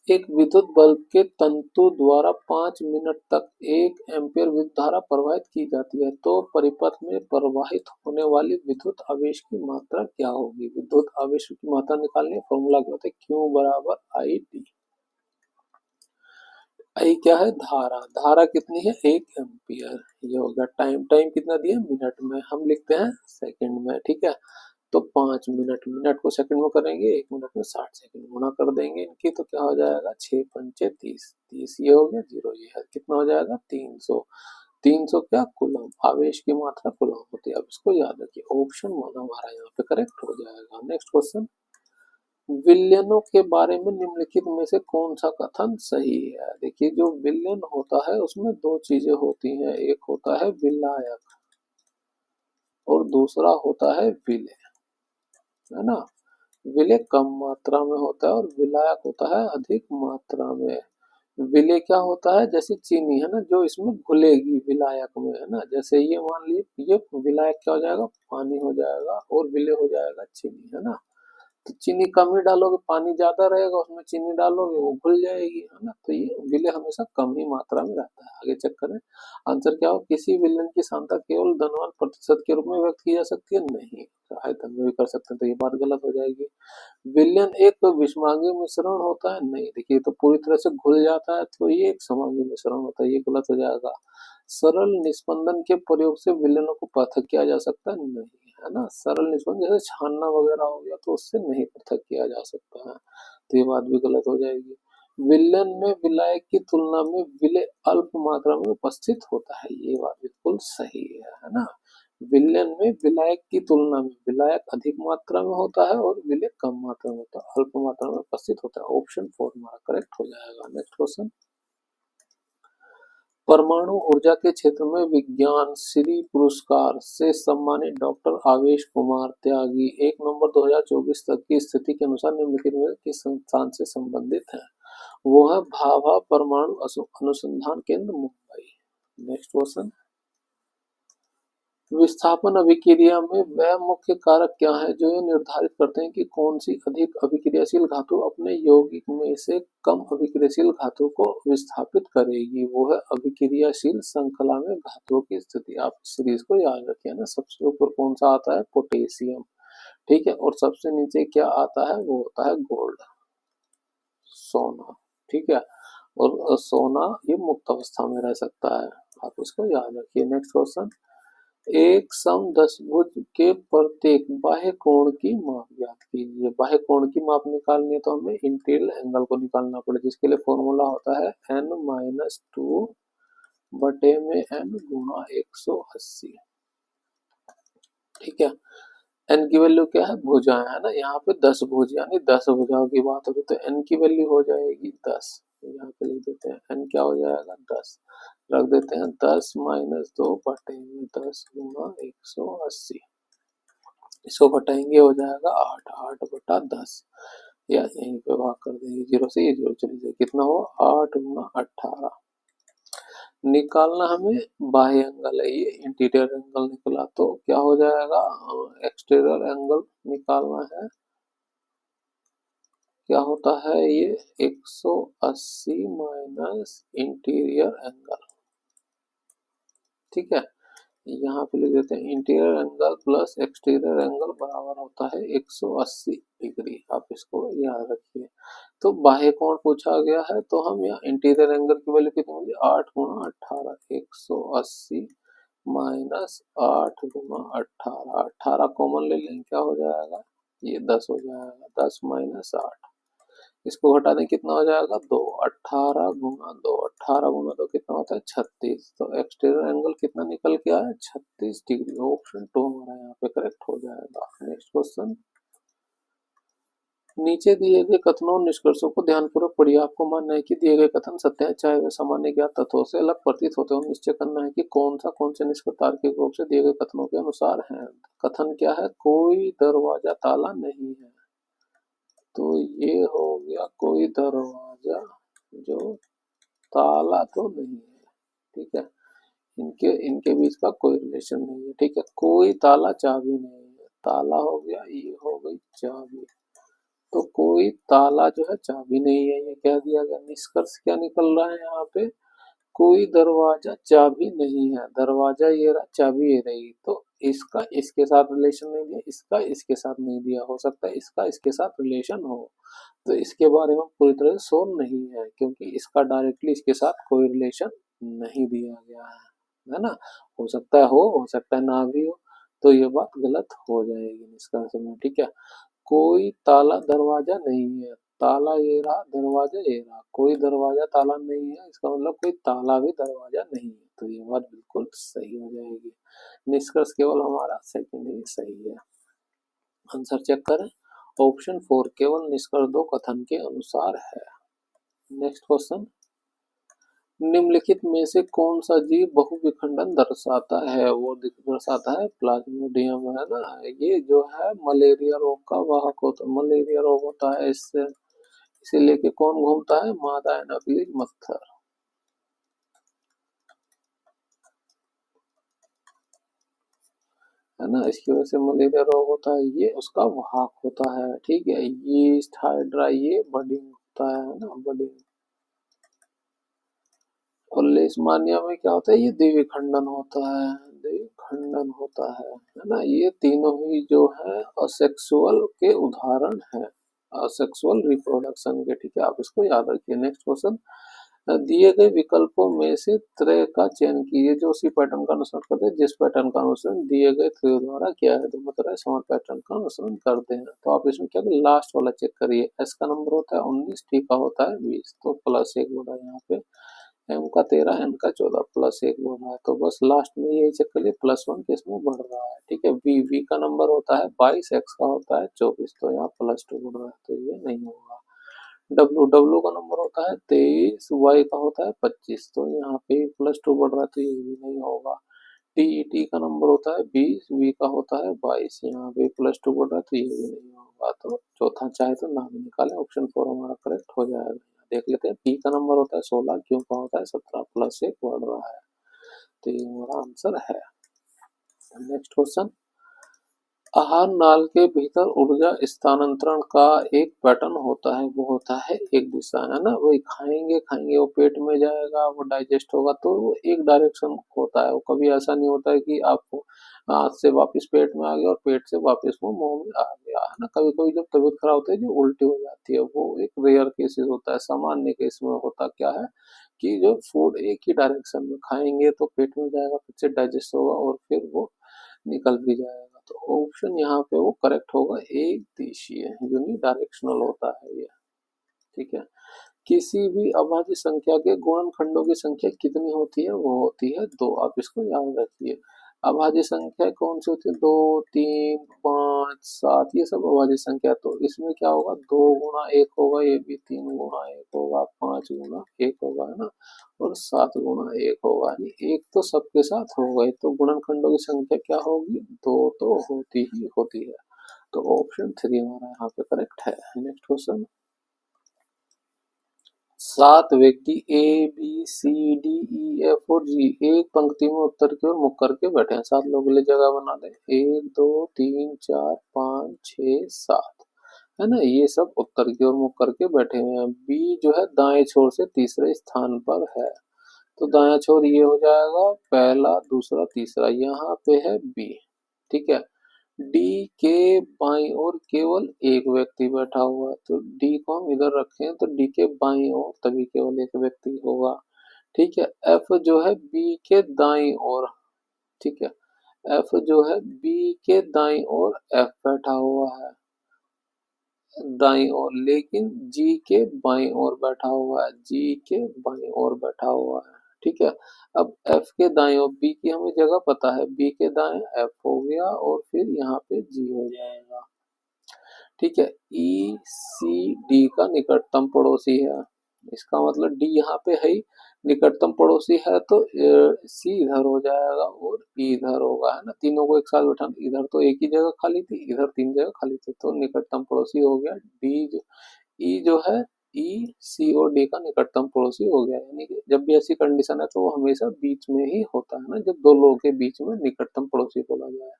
एक विद्युत बल्ब के तंतु द्वारा 5 मिनट तक 1 एम्पीयर विद्युत धारा प्रवाहित की जाती है, तो परिपथ में प्रवाहित होने वाली विद्युत आवेश की मात्रा क्या होगी? विद्युत आवेश की मात्रा निकालनी है, फॉर्मूला क्या होता है? Q बराबर आई टी। आई क्या है? धारा। धारा कितनी है? 1 एम्पीयर। ये हो गया। टाइम, टाइम कितना दिया? मिनट में, हम लिखते हैं सेकंड में, ठीक है। तो 5 मिनट, मिनट को सेकंड में करेंगे, 1 मिनट में 60 सेकंड, गुणा कर देंगे इनकी, तो क्या हो जाएगा? 6 पंचे 30, 30 ये हो गया, 0 ये है, कितना हो जाएगा? 300। 300 क्या? कूलम। आवेश की मात्रा कूलम होती है। अब इसको याद रखिए, ऑप्शन 1 हमारा यहाँ पे करेक्ट हो जाएगा। नेक्स्ट क्वेश्चन, विलयनों के बारे में निम्नलिखित में से कौन सा कथन सही है? देखिए, जो विलयन होता है उसमें दो चीजें होती हैं, एक होता है विलायक और दूसरा होता है विलय, है ना। विलय कम मात्रा में होता है और विलायक होता है अधिक मात्रा में। विलय क्या होता है? जैसे चीनी है ना, जो इसमें घुलेगी विलायक में, है ना। जैसे ये मान लीजिए, ये विलायक क्या हो जाएगा? पानी हो जाएगा, और विलय हो जाएगा चीनी, है ना। तो चीनी कम ही डालोगे, पानी ज्यादा रहेगा, उसमें चीनी डालोगे वो घुल जाएगी, है ना। तो ये विलय हमेशा कम ही मात्रा में रहता है। आगे चेक करें, आंसर क्या हो? किसी विलयन की सांद्रता केवल धनवान प्रतिशत के रूप में व्यक्त की जा सकती है? नहीं, चाहे धन में भी कर सकते हैं, तो ये बात गलत हो जाएगी। विलयन एक विषमांगी मिश्रण होता है? नहीं, देखिए तो पूरी तरह से घुल जाता है, तो ये एक समांगी मिश्रण होता है, ये गलत हो जाएगा। सरल निस्पंदन के प्रयोग से विलयनों को पृथक किया जा सकता है? नहीं, है ना। सरल निस्पंदन जैसे छानना वगैरह हो गया, तो उससे नहीं पृथक किया जा सकता है, तो ये बात भी गलत हो जाएगी। विलयन में विलायक की तुलना में विलय अल्प मात्रा में उपस्थित होता है, ये बात बिल्कुल सही है ना। विलयन में विलायक की तुलना में विलायक अधिक मात्रा में होता है और विलय कम मात्रा में होता है, अल्प मात्रा में उपस्थित होता है। ऑप्शन 4 हमारा करेक्ट हो जाएगा। नेक्स्ट क्वेश्चन, परमाणु ऊर्जा के क्षेत्र में विज्ञान श्री पुरस्कार से सम्मानित डॉक्टर आवेश कुमार त्यागी 1 नवंबर 2024 तक की स्थिति के अनुसार निम्नलिखित में किस संस्थान से संबंधित है? वो है भाभा परमाणु अनुसंधान केंद्र, मुंबई। नेक्स्ट क्वेश्चन, विस्थापन अभिक्रिया में वह मुख्य कारक क्या है जो ये निर्धारित करते हैं कि कौन सी अधिक अभिक्रियाशील धातु अपने यौगिक में से कम अभिक्रियाशील धातु को विस्थापित करेगी? वो है अभिक्रियाशील श्रृंखला में धातुओं की स्थिति। आप इस सीरीज को याद रखिए ना। सबसे ऊपर कौन सा आता है? पोटेशियम, ठीक है। और सबसे नीचे क्या आता है? वो होता है गोल्ड, सोना, ठीक है। और सोना ये मुक्त अवस्था में रह सकता है, आप इसको याद रखिए। नेक्स्ट क्वेश्चन, एक समदशभुज के प्रत्येक बाह्य कोण की माप ज्ञात कीजिए। बाह्य कोण की माप निकालनी है तो हमें इंटीरियर एंगल को निकालना पड़ेगा, जिसके लिए फॉर्मूला होता है n-2 बटे में n गुणा 180, ठीक है। n की वैल्यू क्या है? भुजाएं, है ना। यहाँ पे 10 भुज यानी 10 भुजाओं की बात होगी, तो n की वैल्यू हो जाएगी 10। यहाँ पे लिख देते हैं n क्या हो जाएगा? 10। रख देते हैं 10-2 बटे में 10 गुणा 180, इसको घटाएंगे हो जाएगा 8, 8/10, या यहीं पे भाग कर देंगे, 0 से ये 0 चली जाए, कितना हो? 8 गुणा 18। निकालना हमें बाह्य एंगल है, ये इंटीरियर एंगल निकला, तो क्या हो जाएगा? एक्सटीरियर एंगल निकालना है, क्या होता है ये? 180 माइनस इंटीरियर एंगल, ठीक है। यहाँ पे लिख देते हैं interior angle plus exterior angle बराबर होता है 180 डिग्री, आप इसको याद रखिए। तो बाह्य कोण पूछा गया है, तो हम यहाँ इंटीरियर एंगल की वैल्यू कितनी मिली? 8 गुणा 18, 180 माइनस 8 गुणा 18, 18 कॉमन ले लेंगे, क्या हो जाएगा? ये 10 हो जाएगा, 10 माइनस 8, इसको घटा दें, कितना हो जाएगा? 2। 18 गुणा 2 कितना होता है? 36। तो एक्सटीरियर एंगल कितना निकल के आया? 36 डिग्री। ऑप्शन 2 हमारा यहाँ पे करेक्ट हो जाएगा। नेक्स्ट क्वेश्चन, नीचे दिए गए कथनों और निष्कर्षों को ध्यानपूर्वक पढ़िए। आपको मानना है कि दिए गए कथन सत्य है, चाहे वे सामान्य ज्ञात तथ्यों से अलग प्रतीत होते हो। निश्चय करना है कि कौन से निष्कर्ष तार्किक रूप से दिए गए कथनों के अनुसार है। कथन क्या है? कोई दरवाजा ताला नहीं है, तो ये हो गया कोई दरवाजा जो ताला तो नहीं है, ठीक है। इनके इनके बीच का कोई रिलेशन नहीं है, ठीक है। कोई ताला चाबी नहीं है, ताला हो गया, ये हो गई चाबी, तो कोई ताला जो है चाबी नहीं है, ये कह दिया गया। निष्कर्ष क्या निकल रहा है यहाँ पे, कोई दरवाजा चाबी नहीं है, दरवाजा ये रहा, चाबी ये रही। तो इसका इसके साथ रिलेशन नहीं दिया, इसका इसके साथ नहीं दिया, हो सकता है इसका इसके साथ रिलेशन हो, तो इसके बारे में पूरी तरह से श्योर नहीं है, क्योंकि इसका डायरेक्टली इसके साथ कोई रिलेशन नहीं दिया गया है ना। हो सकता है हो सकता है ना भी हो, तो ये बात गलत हो जाएगी निष्कर्ष में। ठीक है, कोई ताला दरवाजा नहीं है, ताला ये रहा, दरवाजा ये रहा, कोई दरवाजा ताला नहीं है, इसका मतलब कोई ताला भी दरवाजा नहीं है, तो ये बात बिल्कुल सही हो जाएगी। निष्कर्ष केवल हमारा सेकंड ही सही है। आंसर चेक करें, ऑप्शन 4 केवल निष्कर्ष दो कथन के अनुसार है। नेक्स्ट क्वेश्चन, निम्नलिखित में से कौन सा जीव बहुविखंडन दर्शाता है, वो दर्शाता है प्लाज्मोडियम, है ना। ये जो है मलेरिया रोग का वाहक होता है, मलेरिया रोग होता है इससे, इसे लेके कौन घूमता है, मादा एनाफिलिस मच्छर, है ना। इसकी वजह से मलेरिया रोग होता है, ये उसका वाहक होता है। ठीक है, यीस्ट हाइड्रा ये बडिंग होता है ना, बडिंग। और लेशमानिया में क्या होता है, ये द्विखंडन होता है, द्विखंडन होता है ना। ये तीनों ही जो है असेक्सुअल के उदाहरण है, असेक्सुअल रिप्रोडक्शन के। ठीक है, आप इसको याद रखिए। नेक्स्ट क्वेश्चन, दिए गए विकल्पों में से त्रय का चयन कीजिए जो उसी पैटर्न का अनुसरण करते हैं जिस पैटर्न का अनुसरण दिए गए त्रय द्वारा किया है, तो मतलब समान पैटर्न का अनुसरण करते हैं। तो आप इसमें क्या लास्ट वाला चेक करिए, एस का नंबर होता है 19, टी का होता है 20, तो प्लस एक बोला यहाँ पे, एम का 13, एन का 14, प्लस एक बोल रहा है, तो बस लास्ट में यही चेक करिए प्लस वन किसमें बढ़ रहा है। ठीक है, वी का नंबर होता है 22, एक्स का होता है 24, तो यहाँ प्लस टू बढ़ रहा है, तो ये नहीं होगा। डब्लू का नंबर होता है 23, वाई का होता है 25, तो यहाँ पे प्लस टू बढ़ रहा है, तो ये भी नहीं होगा। टी का नंबर होता है 20, वी का होता है 22, यहाँ पे प्लस टू बढ़ रहा है, तो ये भी नहीं होगा। तो चौथा चाहे तो नाम निकाले, ऑप्शन 4 हमारा करेक्ट हो जाएगा। देख लेते हैं, पी का नंबर होता है 16, क्यू का होता है 17, प्लस एक बढ़ रहा है, तो ये हमारा आंसर है। नेक्स्ट क्वेश्चन, आहार नाल के भीतर ऊर्जा स्थानांतरण का एक पैटर्न होता है, वो होता है एक दिशा, है ना। वही खाएंगे खाएंगे वो पेट में जाएगा, वो डाइजेस्ट होगा, तो वो एक डायरेक्शन होता है। वो कभी ऐसा नहीं होता है कि आपको हाथ से वापस पेट में आ गया और पेट से वापस वो मुंह में आ गया, है ना। कभी कभी जब तबीयत खराब होती है जो उल्टी हो जाती है, वो एक रेयर केसेस होता है। सामान्य केस में होता क्या है कि जो फूड एक ही डायरेक्शन में खाएंगे तो पेट में जाएगा, फिर से डाइजेस्ट होगा और फिर वो निकल भी जाएगा। तो ऑप्शन यहाँ पे वो करेक्ट होगा, एक दिशीय यूनि डायरेक्शनल होता है ये। ठीक है, किसी भी अभाज्य संख्या के गुणनखंडों की संख्या कितनी होती है, वो होती है 2, आप इसको याद रखिए। अभाज्य संख्या कौन सी होती है, 2, 3, 5, 7, ये सब अभाज्य संख्या। तो इसमें क्या होगा, 2 गुणा 1 होगा, ये भी 3 गुणा 1 होगा, 5 गुणा 1 होगा, है ना, और 7 गुणा 1 होगा, यानी एक तो सबके साथ हो गए। तो गुणनखंडों की संख्या क्या होगी, 2 तो होती ही होती है। तो ऑप्शन 3 हमारा यहाँ पे करेक्ट है। नेक्स्ट क्वेश्चन, 7 व्यक्ति A B C D E F और जी एक पंक्ति में उत्तर की ओर मुख करके बैठे हैं। 7 लोगों के लिए जगह बना दें, 1 2 3 4 5 6 7, है ना। ये सब उत्तर की ओर मुख करके बैठे हुए हैं। बी जो है दाएं छोर से तीसरे स्थान पर है, तो दाया छोर ये हो जाएगा पहला दूसरा तीसरा, यहाँ पे है बी। ठीक है, डी के बाईं ओर केवल एक व्यक्ति बैठा हुआ है, तो डी को हम इधर रखे हैं, तो डी के बाईं ओर तभी केवल एक व्यक्ति होगा। ठीक है, एफ जो है बी के दाईं ओर, ठीक है, एफ जो है बी के दाईं ओर एफ बैठा हुआ है दाईं ओर, लेकिन जी के बाईं ओर बैठा हुआ है, जी के बाईं ओर बैठा हुआ है। ठीक है, अब एफ के दाईं ओर, बी की हमें जगह पता है, बी के दाएं एफ हो गया और फिर यहाँ पे जी हो जाएगा। ठीक है, ई सी डी का निकटतम पड़ोसी है, इसका मतलब डी यहाँ पे है ही, निकटतम पड़ोसी है, तो सी इधर हो जाएगा और ई इधर होगा, है ना। तीनों को एक साथ बैठाना, इधर तो एक ही जगह खाली थी, इधर 3 जगह खाली थी, तो निकटतम पड़ोसी हो गया डी। जो ई जो है, ई सी और डी का निकटतम पड़ोसी हो गया, यानी कि जब भी ऐसी कंडीशन है तो वो हमेशा बीच में ही होता है ना, जब दो लोगों के बीच में निकटतम पड़ोसी बोला जाए।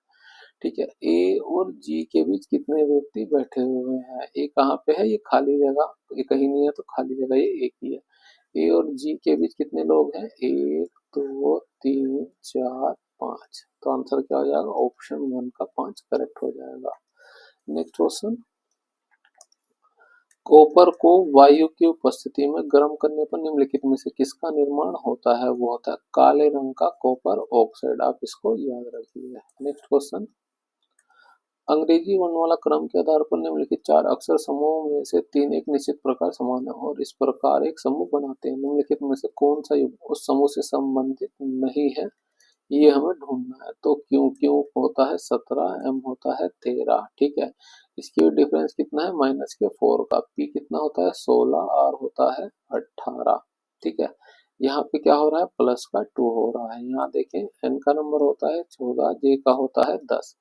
ठीक है। ए और जी के बीच कितने व्यक्ति बैठे हुए हैं? ए कहाँ पे है? ये खाली जगह, ये कहीं नहीं है तो खाली जगह ये एक ही है। ए और जी के बीच कितने लोग हैं? एक, दो, तीन, चार, पांच। तो आंसर क्या हो जाएगा? ऑप्शन वन का पांच करेक्ट हो जाएगा। नेक्स्ट क्वेश्चन, कॉपर को वायु की उपस्थिति में गर्म करने पर निम्नलिखित में से किसका निर्माण होता है? वो होता है काले रंग का कॉपर ऑक्साइड। आप इसको याद रखिए। नेक्स्ट क्वेश्चन, अंग्रेजी वर्णमाला क्रम के आधार पर निम्नलिखित चार अक्षर समूहों में से तीन एक निश्चित प्रकार समान है और इस प्रकार एक समूह बनाते हैं। निम्नलिखित में से कौन सा युग्म उस समूह से संबंधित नहीं है? ये हमें ढूंढना है। तो क्यों क्यों होता है 17, एम होता है 13। ठीक है। इसकी डिफरेंस कितना है? माइनस के 4 का। पी कितना होता है? 16, आर होता है 18। ठीक है। यहाँ पे क्या हो रहा है? प्लस का 2 हो रहा है। यहाँ देखें, एन का नंबर होता है 14, जे का होता है 10,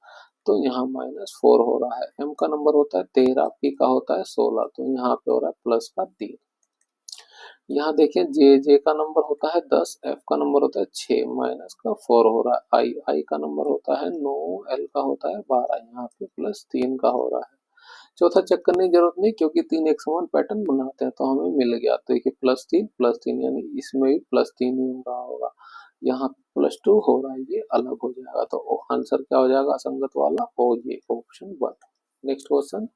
तो यहाँ -4 हो रहा है। एम का नंबर होता है 13, पी का होता है 16, तो यहाँ पे हो रहा है प्लस का 3। यहाँ देखें, जे का नंबर होता है 10, एफ का नंबर होता है 6, माइनस का 4 हो रहा है। आई का नंबर होता है 9, एल का होता है 12, यहाँ पे +3 का हो रहा है। चौथा चेक करने की जरूरत नहीं, क्योंकि तीन एक समान पैटर्न बनाते हैं, तो हमें मिल गया। तो देखिए +3 यानी इसमें भी +3 ही हो रहा होगा। यहाँ +2 हो रहा है, ये अलग हो जाएगा। तो आंसर क्या हो जाएगा असंगत वाला? हो, ये ऑप्शन 1। नेक्स्ट क्वेश्चन,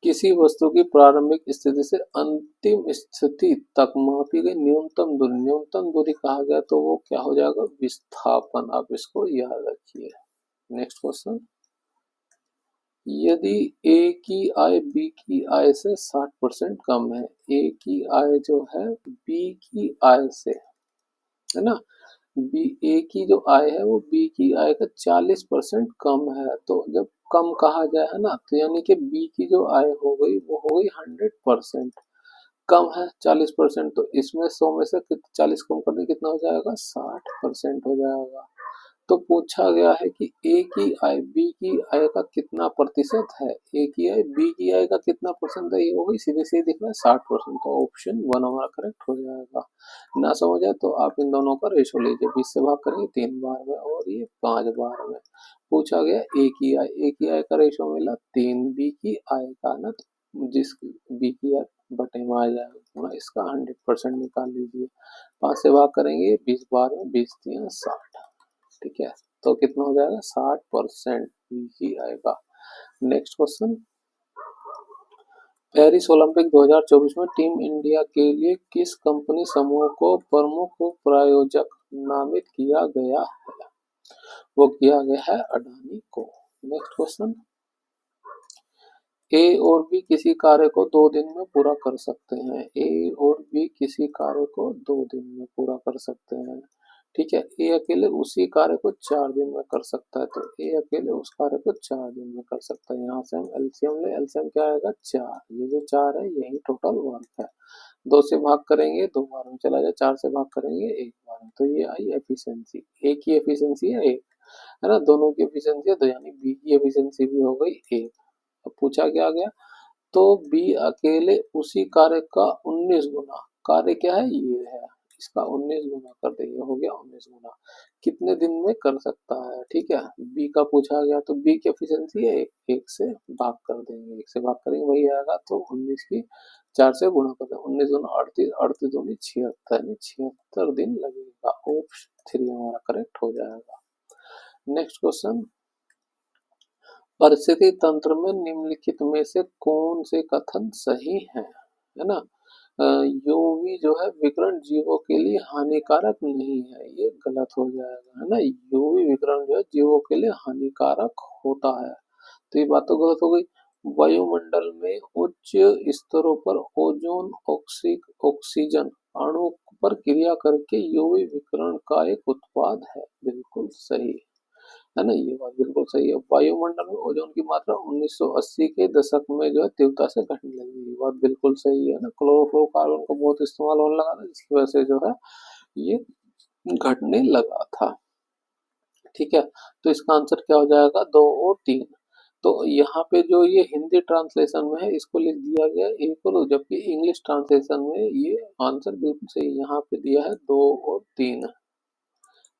किसी वस्तु की प्रारंभिक स्थिति से अंतिम स्थिति तक मापी गई न्यूनतम दूरी कहा गया, तो वो क्या हो जाएगा? विस्थापन। आप इसको याद रखिए। नेक्स्ट क्वेश्चन, यदि ए की आय बी की आय से 60% कम है, ए की आय जो है बी की आय से, है ना, बी, ए की जो आय है वो बी की आय का 40% कम है। तो जब कम कहा जाए, है ना, तो यानी कि बी की जो आय हो गई वो हो गई 100%। कम है 40%, तो इसमें 100 में से 40 कम कर दे, कितना हो जाएगा? 60% हो जाएगा। तो पूछा गया है कि ए की आय बी की आय का कितना प्रतिशत है? ए की आय बी की आय का कितना परसेंट है? ये हो गई सीधे सीधे दिख रहा है 60%। तो ऑप्शन 1 हमारा करेक्ट हो जाएगा। ना समझ आए तो आप इन दोनों का रेशो लीजिए। 20 से भाग करेंगे 3 बार में और ये 5 बार में। पूछा गया ए की आय का रेशो मिला 3, बी की आय का ना, जिस बी की आय बटे में आ जाएगा ना, इसका 100% निकाल लीजिए। 5 से भाग करेंगे 20 बार में, 20 3 60। ठीक है। तो कितना हो जाएगा? 60% बी की आएगा। नेक्स्ट क्वेश्चन, पेरिस ओलंपिक 2024 में टीम इंडिया के लिए किस कंपनी समूह को प्रमुख प्रायोजक नामित किया गया है? वो किया गया है अडानी को। नेक्स्ट क्वेश्चन, ए और बी किसी कार्य को 2 दिन में पूरा कर सकते हैं। ए और बी किसी कार्य को 2 दिन में पूरा कर सकते हैं। ठीक है। ए अकेले उसी कार्य को 4 दिन में कर सकता है, तो ए अकेले उस कार्य को 4 दिन में कर सकता है। यहाँ से हम एलसीएम ले, एलसीएम क्या आएगा? 4। ये जो 4 है यही टोटल वर्क है। 2 से भाग करेंगे 2 बार में चला जाए, 4 से भाग करेंगे 1 बार में, तो ये आई एफिशिएंसी। ए की एफिशिएंसी है 1, है ना, दोनों की एफिशिएंसी है, तो यानी बी की एफिशिएंसी भी हो गई 1। अब पूछा क्या गया? तो बी अकेले उसी कार्य का 19 गुना, कार्य क्या है? ये है, इसका 19 गुना कर देंगे, हो गया 19 गुना। कितने दिन में कर सकता है? ठीक है। बी का पूछा गया, तो बी की एफिशिएंसी है 1, 1 से भाग कर देंगे, 1 से भाग करेंगे वही आएगा, तो 19 की 4 से गुणा कर देंगे, 19 दूना 38, 38 दूनी 76, 76 दिन लगेगा। ऑप्शन 3 हमारा करेक्ट हो जाएगा। नेक्स्ट क्वेश्चन, परिस्थिति तंत्र में निम्नलिखित में से कौन से कथन सही हैं? है ना, यूवी जो है विकिरण जीवों के लिए हानिकारक नहीं है, ये गलत हो जाएगा, है ना। यूवी विकिरण जो है जीवों के लिए हानिकारक होता है, तो ये बात तो गलत हो गई। वायुमंडल में उच्च स्तरों पर ओजोन ऑक्सीजन अणु पर क्रिया करके यूवी विकिरण का एक उत्पाद है, बिल्कुल सही, है ना, ये बात बिल्कुल सही है। वायुमंडल में ओजोन की मात्रा 1980 के दशक में जो है तीव्रता से घटने लगी, ये बात बिल्कुल सही है ना। क्लोरोफ्लोरोकार्बन का बहुत इस्तेमाल होने लगा था, जिसकी वजह से जो है ये घटने लगा था। ठीक है। तो इसका आंसर क्या हो जाएगा? 2 और 3। तो यहाँ पे जो ये हिंदी ट्रांसलेशन में है इसको लिख दिया गया 1 और 2, जबकि इंग्लिश ट्रांसलेशन में ये आंसर बिल्कुल सही यहाँ पे दिया है 2 और 3।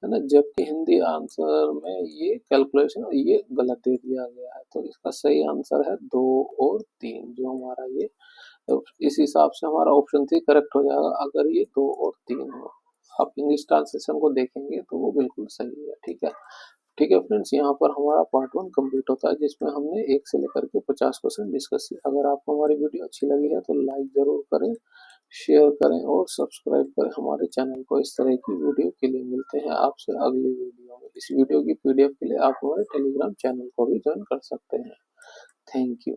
है ना, जबकि हिंदी आंसर में ये कैलकुलेशन ये गलत दे दिया गया है। तो इसका सही आंसर है 2 और 3, जो हमारा ये, तो इस हिसाब से हमारा ऑप्शन 3 करेक्ट हो जाएगा अगर ये 2 और 3 हो। आप इंग्लिश ट्रांसलेशन को देखेंगे तो वो बिल्कुल सही है। ठीक है, ठीक है फ्रेंड्स, यहाँ पर हमारा पार्ट 1 कंप्लीट होता है, जिसमें हमने 1 से लेकर के 50 क्वेश्चन डिस्कस किया। अगर आपको हमारी वीडियो अच्छी लगी है तो लाइक जरूर करें, शेयर करें और सब्सक्राइब करें हमारे चैनल को। इस तरह की वीडियो के लिए मिलते हैं आपसे अगली वीडियो में। इस वीडियो की पीडीएफ के लिए आप हमारे टेलीग्राम चैनल को भी ज्वाइन कर सकते हैं। Thank you.